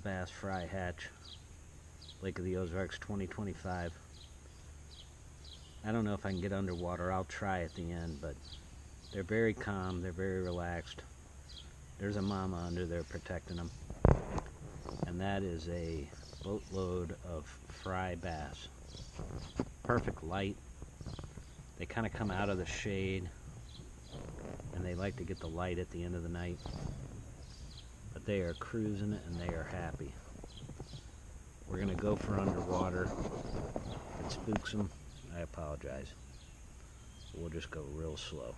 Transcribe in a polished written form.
bass fry hatch, Lake of the Ozarks 2025. I don't know if I can get underwater. I'll try at the end, but they're very calm, they're very relaxed. There's a mama under there protecting them. And that is a boatload of fry bass. Perfect light. They kind of come out of the shade, and they like to get the light at the end of the night. But they are cruising it, and they are happy. We're going to go for underwater. It spooks them. I apologize. We'll just go real slow.